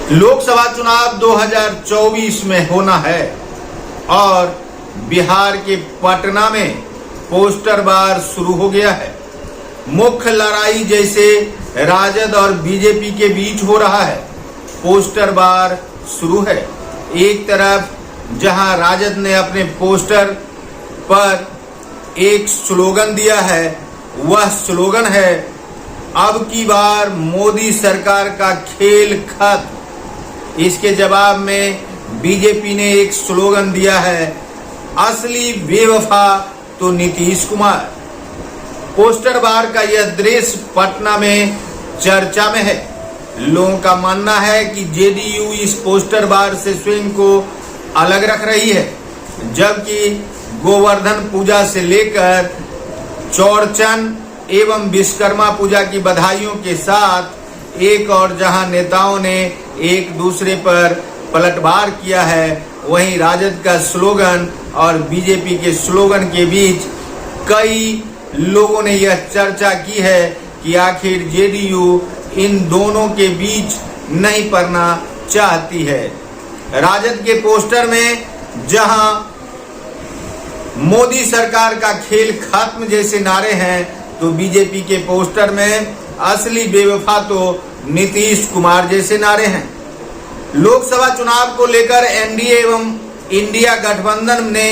लोकसभा चुनाव 2024 में होना है और बिहार के पटना में पोस्टर बार शुरू हो गया है। मुख्य लड़ाई जैसे राजद और बीजेपी के बीच हो रहा है। पोस्टर बार शुरू है। एक तरफ जहां राजद ने अपने पोस्टर पर एक स्लोगन दिया है, वह स्लोगन है अब की बार मोदी सरकार का खेल खत्म। इसके जवाब में बीजेपी ने एक स्लोगन दिया है असली बेवफा तो नीतीश कुमार। पोस्टर बार का यह दृश्य पटना में चर्चा में है। लोगों का मानना है कि जेडीयू इस पोस्टर बार से स्वयं को अलग रख रही है, जबकि गोवर्धन पूजा से लेकर चौड़चन एवं विश्वकर्मा पूजा की बधाइयों के साथ एक और जहां नेताओं ने एक दूसरे पर पलटवार किया है, वहीं राजद का स्लोगन और बीजेपी के स्लोगन के बीच कई लोगों ने यह चर्चा की है कि आखिर जेडीयू इन दोनों के बीच नहीं पड़ना चाहती है। राजद के पोस्टर में जहां मोदी सरकार का खेल खत्म जैसे नारे हैं, तो बीजेपी के पोस्टर में असली बेवफा तो नीतीश कुमार जैसे नारे हैं। लोकसभा चुनाव को लेकर एनडीए एवं इंडिया गठबंधन ने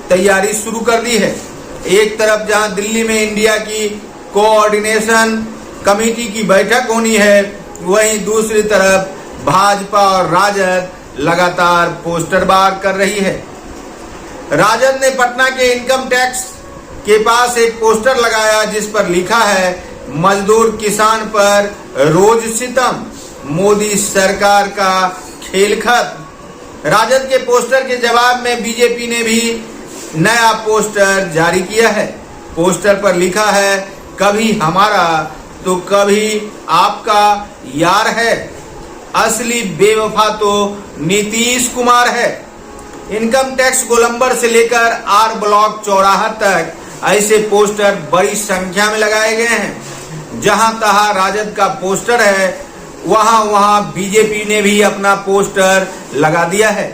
तैयारी शुरू कर दी है। एक तरफ जहां दिल्ली में इंडिया की कोऑर्डिनेशन कमेटी की बैठक होनी है, वहीं दूसरी तरफ भाजपा और राजद लगातार पोस्टर बार कर रही है। राजद ने पटना के इनकम टैक्स के पास एक पोस्टर लगाया जिस पर लिखा है मजदूर किसान पर रोज सितम, मोदी सरकार का खेल खत्म। राजद के पोस्टर के जवाब में बीजेपी ने भी नया पोस्टर जारी किया है। पोस्टर पर लिखा है कभी हमारा तो कभी आपका यार है, असली बेवफा तो नीतीश कुमार है। इनकम टैक्स गोलंबर से लेकर आर ब्लॉक चौराहा तक ऐसे पोस्टर बड़ी संख्या में लगाए गए हैं। जहां तहां राजद का पोस्टर है, वहां वहां बीजेपी ने भी अपना पोस्टर लगा दिया है।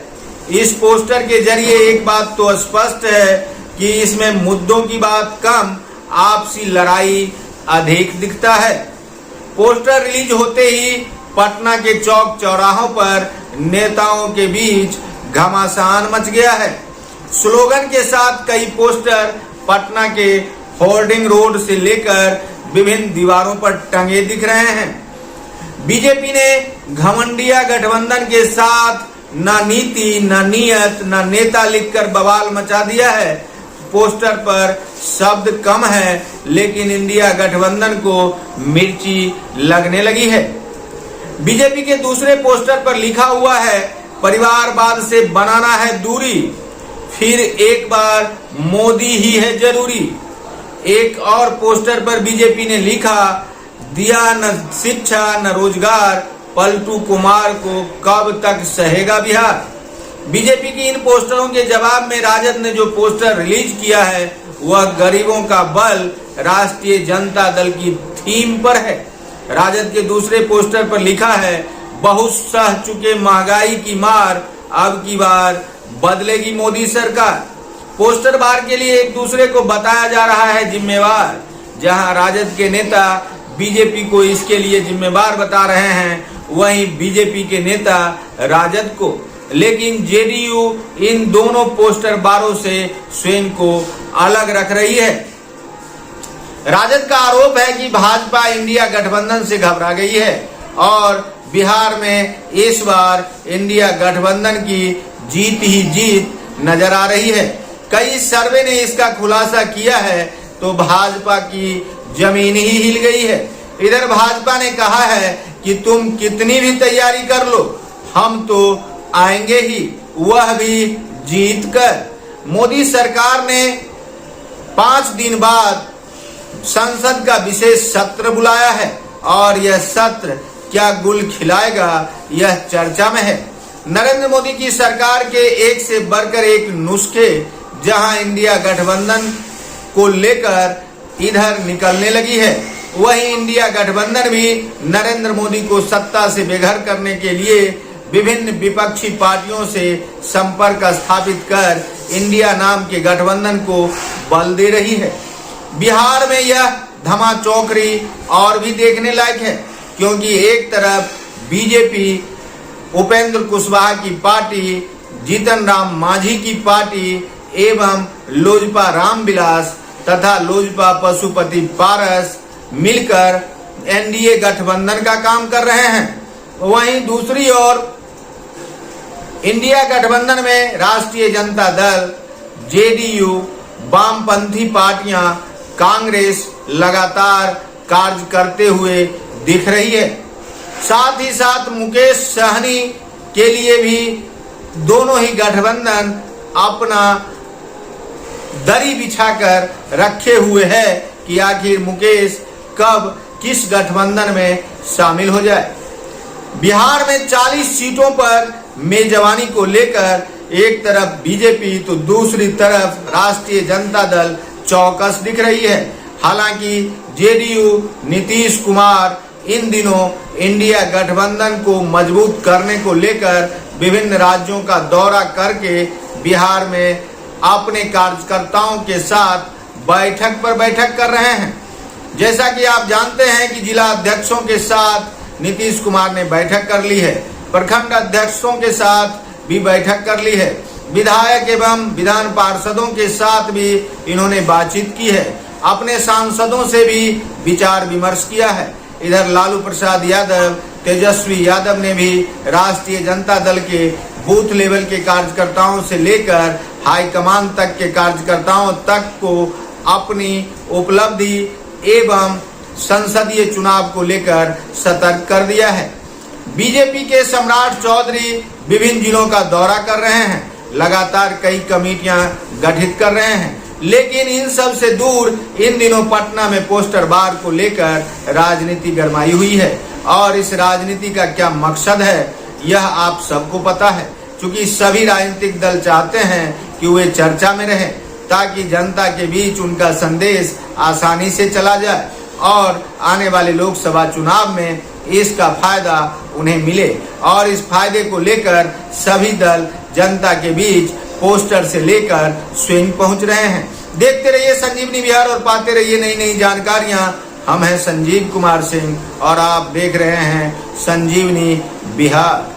इस पोस्टर के जरिए एक बात तो स्पष्ट है कि इसमें मुद्दों की बात कम, आपसी लड़ाई अधिक दिखता है। पोस्टर रिलीज होते ही पटना के चौक चौराहों पर नेताओं के बीच घमासान मच गया है। स्लोगन के साथ कई पोस्टर पटना के होर्डिंग रोड से लेकर विभिन्न दीवारों पर टंगे दिख रहे हैं। बीजेपी ने घमंडिया गठबंधन के साथ न नीति न नियत न नेता लिखकर बवाल मचा दिया है। पोस्टर पर शब्द कम है, लेकिन इंडिया गठबंधन को मिर्ची लगने लगी है। बीजेपी के दूसरे पोस्टर पर लिखा हुआ है परिवारवाद से बनाना है दूरी, फिर एक बार मोदी ही है जरूरी। एक और पोस्टर पर बीजेपी ने लिखा दिया न शिक्षा न रोजगार, पलटू कुमार को कब तक सहेगा बिहार। बीजेपी की इन पोस्टरों के जवाब में राजद ने जो पोस्टर रिलीज किया है, वह गरीबों का बल राष्ट्रीय जनता दल की थीम पर है। राजद के दूसरे पोस्टर पर लिखा है बहुत सह चुके महंगाई की मार, अब की बार बदलेगी मोदी सरकार। पोस्टर बार के लिए एक दूसरे को बताया जा रहा है जिम्मेवार। जहां राजद के नेता बीजेपी को इसके लिए जिम्मेवार बता रहे हैं, वहीं बीजेपी के नेता राजद को। लेकिन जेडीयू इन दोनों पोस्टर बारों से स्वयं को अलग रख रही है। राजद का आरोप है कि भाजपा इंडिया गठबंधन से घबरा गई है और बिहार में इस बार इंडिया गठबंधन की जीत ही जीत नजर आ रही है। कई सर्वे ने इसका खुलासा किया है तो भाजपा की जमीन ही हिल गई है। इधर भाजपा ने कहा है कि तुम कितनी भी तैयारी कर लो, हम तो आएंगे ही, वह भी जीत कर। मोदी सरकार ने 5 दिन बाद संसद का विशेष सत्र बुलाया है और यह सत्र क्या गुल खिलाएगा, यह चर्चा में है। नरेंद्र मोदी की सरकार के एक से बढ़कर एक नुस्खे जहां इंडिया गठबंधन को लेकर इधर निकलने लगी है, वहीं इंडिया गठबंधन भी नरेंद्र मोदी को सत्ता से बेघर करने के लिए विभिन्न विपक्षी पार्टियों से संपर्क स्थापित कर इंडिया नाम के गठबंधन को बल दे रही है। बिहार में यह धमाचौकड़ी और भी देखने लायक है, क्योंकि एक तरफ बीजेपी उपेंद्र कुशवाहा की पार्टी, जीतन राम मांझी की पार्टी एवं लोजपा रामविलास तथा लोजपा पशुपति पारस मिलकर एनडीए गठबंधन का काम कर रहे हैं। वहीं दूसरी ओर इंडिया गठबंधन में राष्ट्रीय जनता दल, जेडीयू, वामपंथी पार्टियां, कांग्रेस लगातार कार्य करते हुए दिख रही है। साथ ही साथ मुकेश सहनी के लिए भी दोनों ही गठबंधन अपना दरी बिछाकर रखे हुए है कि आखिर मुकेश कब किस गठबंधन में शामिल हो जाए। बिहार में 40 सीटों पर मेजबानी को लेकर एक तरफ बीजेपी तो दूसरी तरफ राष्ट्रीय जनता दल चौकस दिख रही है। हालांकि जेडीयू नीतीश कुमार इन दिनों इंडिया गठबंधन को मजबूत करने को लेकर विभिन्न राज्यों का दौरा करके बिहार में अपने कार्यकर्ताओं के साथ बैठक पर बैठक कर रहे हैं। जैसा कि आप जानते हैं कि जिला अध्यक्षों के साथ नीतीश कुमार ने बैठक कर ली है, प्रखंड अध्यक्षों के साथ भी बैठक कर ली है, विधायक एवं विधान पार्षदों के साथ भी इन्होंने बातचीत की है, अपने सांसदों से भी विचार विमर्श किया है। इधर लालू प्रसाद यादव, तेजस्वी यादव ने भी राष्ट्रीय जनता दल के बूथ लेवल के कार्यकर्ताओं से लेकर हाईकमान तक के कार्यकर्ताओं तक को अपनी उपलब्धि एवं संसदीय चुनाव को लेकर सतर्क कर दिया है। बीजेपी के सम्राट चौधरी विभिन्न जिलों का दौरा कर रहे हैं, लगातार कई कमेटियां गठित कर रहे हैं, लेकिन इन सब से दूर इन दिनों पटना में पोस्टर बार को लेकर राजनीति गरमाई हुई है। और इस राजनीति का क्या मकसद है यह आप सबको पता है, क्योंकि सभी राजनीतिक दल चाहते हैं कि वे चर्चा में रहें ताकि जनता के बीच उनका संदेश आसानी से चला जाए और आने वाले लोकसभा चुनाव में इसका फायदा उन्हें मिले। और इस फायदे को लेकर सभी दल जनता के बीच पोस्टर से लेकर स्वयं पहुंच रहे हैं। देखते रहिए संजीवनी बिहार और पाते रहिए नई नई जानकारियां। हम हैं संजीव कुमार सिंह और आप देख रहे हैं संजीवनी बिहार।